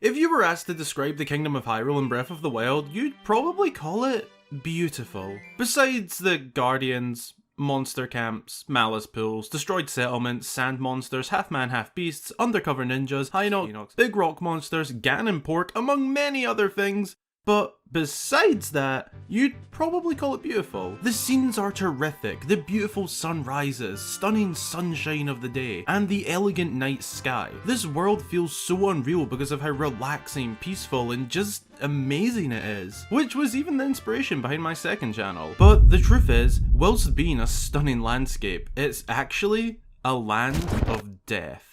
If you were asked to describe the Kingdom of Hyrule in Breath of the Wild, you'd probably call it beautiful. Besides the guardians, monster camps, malice pools, destroyed settlements, sand monsters, half-man, half-beasts, undercover ninjas, high nox, big rock monsters, Ganon pork, among many other things. But besides that, you'd probably call it beautiful. The scenes are terrific, the beautiful sunrises, stunning sunshine of the day, and the elegant night sky. This world feels so unreal because of how relaxing, peaceful, and just amazing it is, which was even the inspiration behind my second channel. But the truth is, whilst being a stunning landscape, it's actually a land of death.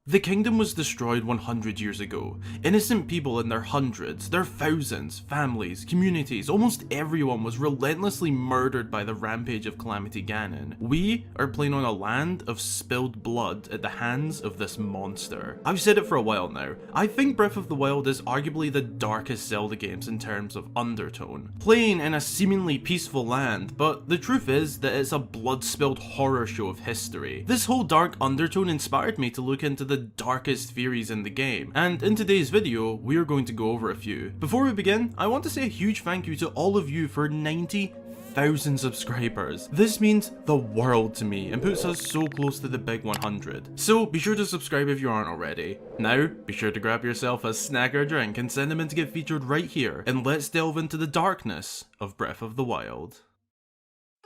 The kingdom was destroyed 100 years ago. Innocent people in their hundreds, their thousands, families, communities, almost everyone was relentlessly murdered by the rampage of Calamity Ganon. We are playing on a land of spilled blood at the hands of this monster. I've said it for a while now, I think Breath of the Wild is arguably the darkest Zelda games in terms of undertone. Playing in a seemingly peaceful land, but the truth is that it's a blood-spilled horror show of history. This whole dark undertone inspired me to look into the darkest theories in the game, and in today's video we are going to go over a few. Before we begin, I want to say a huge thank you to all of you for 90,000 subscribers. This means the world to me and puts us so close to the big 100. So be sure to subscribe if you aren't already. Now, be sure to grab yourself a snack or a drink and send them in to get featured right here, and let's delve into the darkness of Breath of the Wild.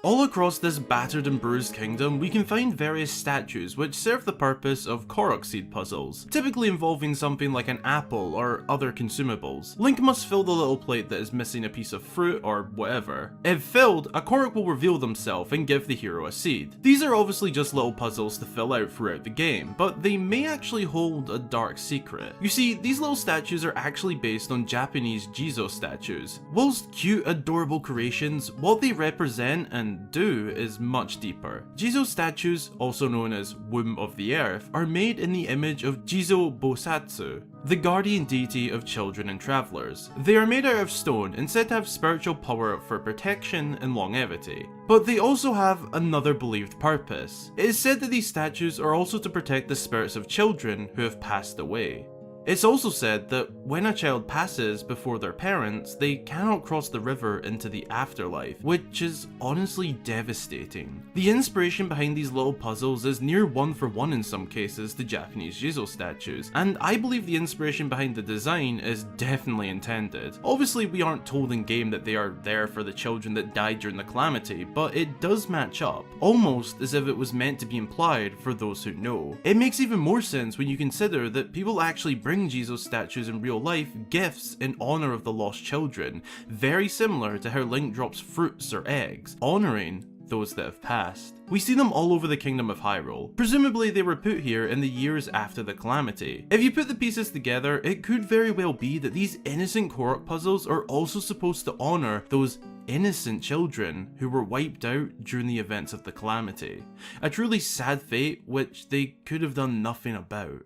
All across this battered and bruised kingdom, we can find various statues which serve the purpose of Korok seed puzzles, typically involving something like an apple or other consumables. Link must fill the little plate that is missing a piece of fruit or whatever. If filled, a Korok will reveal themselves and give the hero a seed. These are obviously just little puzzles to fill out throughout the game, but they may actually hold a dark secret. You see, these little statues are actually based on Japanese Jizo statues. Whilst cute, adorable creations, what they represent and do is much deeper. Jizo statues, also known as Womb of the Earth, are made in the image of Jizo Bosatsu, the guardian deity of children and travelers. They are made out of stone and said to have spiritual power for protection and longevity. But they also have another believed purpose. It is said that these statues are also to protect the spirits of children who have passed away. It's also said that when a child passes before their parents, they cannot cross the river into the afterlife, which is honestly devastating. The inspiration behind these little puzzles is near one for one in some cases to Japanese Jizo statues, and I believe the inspiration behind the design is definitely intended. Obviously we aren't told in game that they are there for the children that died during the calamity, but it does match up, almost as if it was meant to be implied for those who know. It makes even more sense when you consider that people actually bring Jizo statues in real life gifts in honor of the lost children, very similar to how Link drops fruits or eggs, honoring those that have passed. We see them all over the Kingdom of Hyrule. Presumably they were put here in the years after the calamity. If you put the pieces together, it could very well be that these innocent Korok puzzles are also supposed to honor those innocent children who were wiped out during the events of the calamity. A truly sad fate which they could have done nothing about.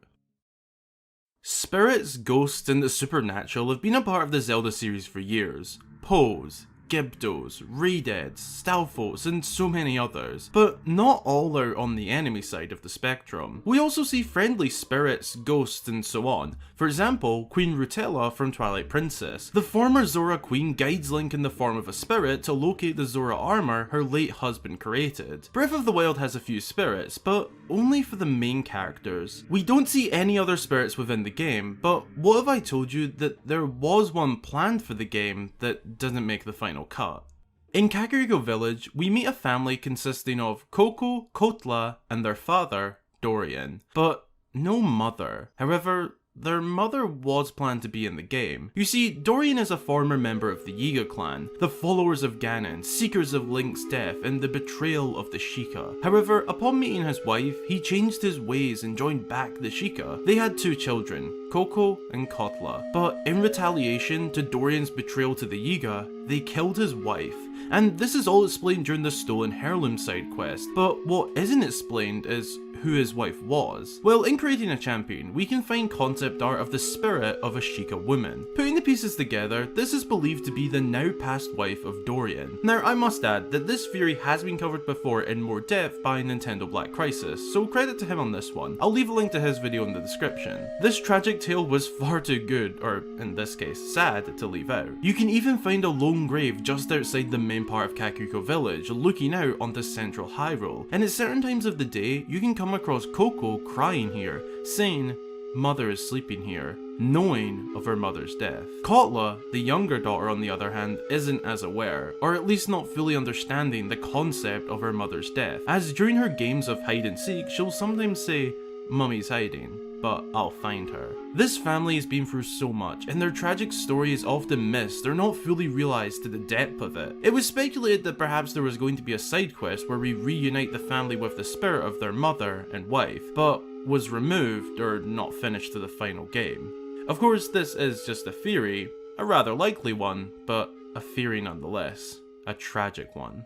Spirits, ghosts, and the supernatural have been a part of the Zelda series for years. TLOZ, Gibdos, Redeads, Stalfos, and so many others, but not all are on the enemy side of the spectrum. We also see friendly spirits, ghosts, and so on. For example, Queen Rutella from Twilight Princess. The former Zora Queen guides Link in the form of a spirit to locate the Zora armor her late husband created. Breath of the Wild has a few spirits, but only for the main characters. We don't see any other spirits within the game, but what if I told you that there was one planned for the game that doesn't make the final cut? In Kakariko Village, we meet a family consisting of Coco, Kotla, and their father, Dorian, but no mother. However, their mother was planned to be in the game. You see, Dorian is a former member of the Yiga clan, the followers of Ganon, seekers of Link's death, and the betrayal of the Sheikah. However, upon meeting his wife, he changed his ways and joined back the Sheikah. They had two children, Coco and Kotla, but in retaliation to Dorian's betrayal to the Yiga, they killed his wife. And this is all explained during the stolen heirloom side quest, but what isn't explained is who his wife was? Well, in creating a champion, we can find concept art of the spirit of a Sheikah woman. Putting the pieces together, this is believed to be the now past wife of Dorian. Now, I must add that this theory has been covered before in more depth by Nintendo Black Crisis, so credit to him on this one. I'll leave a link to his video in the description. This tragic tale was far too good, or in this case, sad, to leave out. You can even find a lone grave just outside the main part of Kakuko village, looking out onto central Hyrule, and at certain times of the day, you can come across Coco crying here, saying, "Mother is sleeping here," knowing of her mother's death. Kotla, the younger daughter on the other hand, isn't as aware, or at least not fully understanding the concept of her mother's death, as during her games of hide and seek, she'll sometimes say, "Mummy's hiding, but I'll find her." This family has been through so much, and their tragic story is often missed or not fully realised to the depth of it. It was speculated that perhaps there was going to be a side quest where we reunite the family with the spirit of their mother and wife, but was removed or not finished to the final game. Of course, this is just a theory, a rather likely one, but a theory nonetheless. A tragic one.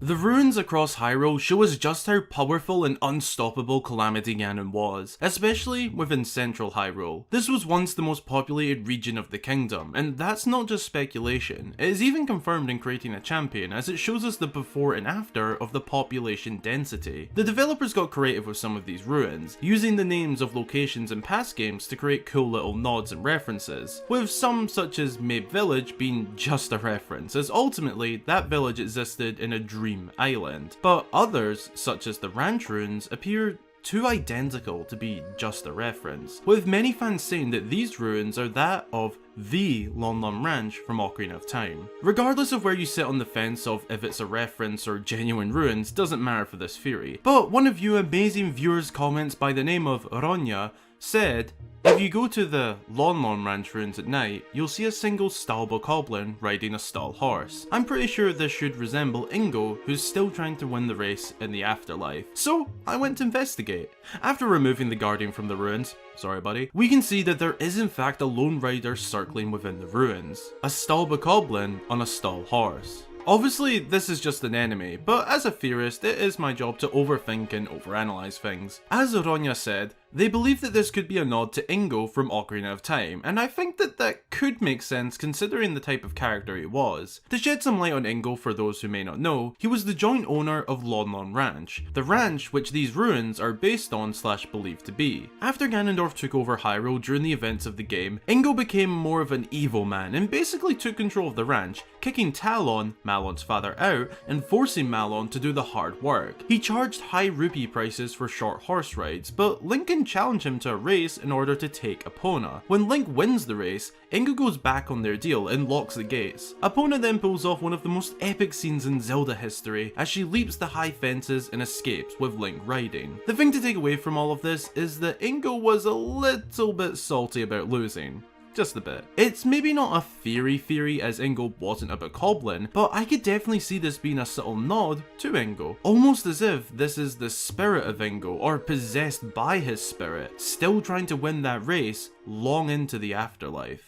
The ruins across Hyrule show us just how powerful and unstoppable Calamity Ganon was, especially within central Hyrule. This was once the most populated region of the kingdom, and that's not just speculation. It is even confirmed in creating a champion, as it shows us the before and after of the population density. The developers got creative with some of these ruins, using the names of locations in past games to create cool little nods and references, with some such as Mabe Village being just a reference, as ultimately that village existed in a dream island, but others, such as the Ranch ruins, appear too identical to be just a reference, with many fans saying that these ruins are that of the Lon Lon Ranch from Ocarina of Time. Regardless of where you sit on the fence of if it's a reference or genuine ruins doesn't matter for this theory, but one of you amazing viewers' comments by the name of Ronya said, "If you go to the Lon Lon Ranch ruins at night, you'll see a single stall bokoblin riding a stall horse. I'm pretty sure this should resemble Ingo, who's still trying to win the race in the afterlife." So I went to investigate. After removing the guardian from the ruins, sorry buddy, we can see that there is in fact a lone rider circling within the ruins. A stall bokoblin on a stall horse. Obviously, this is just an enemy, but as a theorist, it is my job to overthink and overanalyze things. As Ronya said, they believe that this could be a nod to Ingo from Ocarina of Time, and I think that that could make sense considering the type of character he was. To shed some light on Ingo for those who may not know, he was the joint owner of Lon Lon Ranch, the ranch which these ruins are based on / believed to be. After Ganondorf took over Hyrule during the events of the game, Ingo became more of an evil man and basically took control of the ranch, kicking Talon, Malon's father, out and forcing Malon to do the hard work. He charged high rupee prices for short horse rides, but Link challenge him to a race in order to take Epona. When Link wins the race, Ingo goes back on their deal and locks the gates. Epona then pulls off one of the most epic scenes in Zelda history as she leaps the high fences and escapes with Link riding. The thing to take away from all of this is that Ingo was a little bit salty about losing. Just a bit. It's maybe not a theory as Ingo wasn't a bokoblin, but I could definitely see this being a subtle nod to Ingo. Almost as if this is the spirit of Ingo, or possessed by his spirit, still trying to win that race long into the afterlife.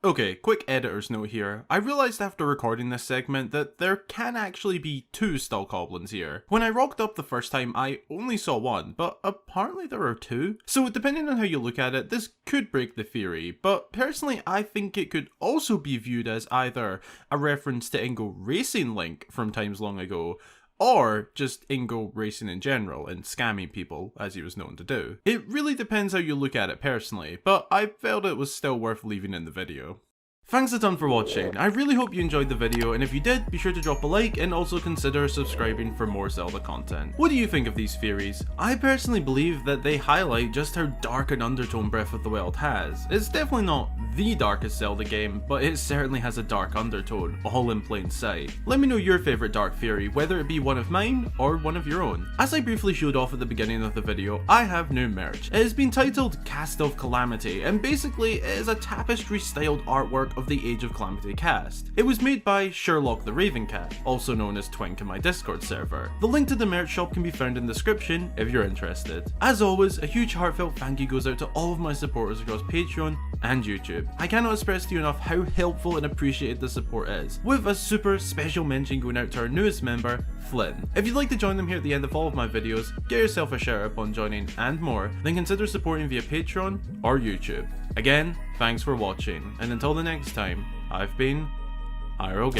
Okay, quick editor's note here. I realised after recording this segment that there can actually be 2 Skullgoblins here. When I rocked up the first time, I only saw one, but apparently there are 2. So depending on how you look at it, this could break the theory, but personally I think it could also be viewed as either a reference to Ingo racing Link from times long ago, or just Ingo racing in general and scamming people, as he was known to do. It really depends how you look at it personally, but I felt it was still worth leaving in the video. Thanks a ton for watching. I really hope you enjoyed the video, and if you did, be sure to drop a like and also consider subscribing for more Zelda content. What do you think of these theories? I personally believe that they highlight just how dark an undertone Breath of the Wild has. It's definitely not the darkest Zelda game, but it certainly has a dark undertone, all in plain sight. Let me know your favourite dark theory, whether it be one of mine or one of your own. As I briefly showed off at the beginning of the video, I have new merch. It has been titled Cast of Calamity, and basically it is a tapestry styled artwork of the Age of Calamity cast. It was made by Sherlock the Raven Cat, also known as Twink in my Discord server. The link to the merch shop can be found in the description if you're interested. As always, a huge heartfelt thank you goes out to all of my supporters across Patreon and YouTube. I cannot express to you enough how helpful and appreciated the support is, with a super special mention going out to our newest member, Flynn. If you'd like to join them here at the end of all of my videos, get yourself a shout out upon joining and more, then consider supporting via Patreon or YouTube. Again, thanks for watching, and until the next time, I've been Hyrule.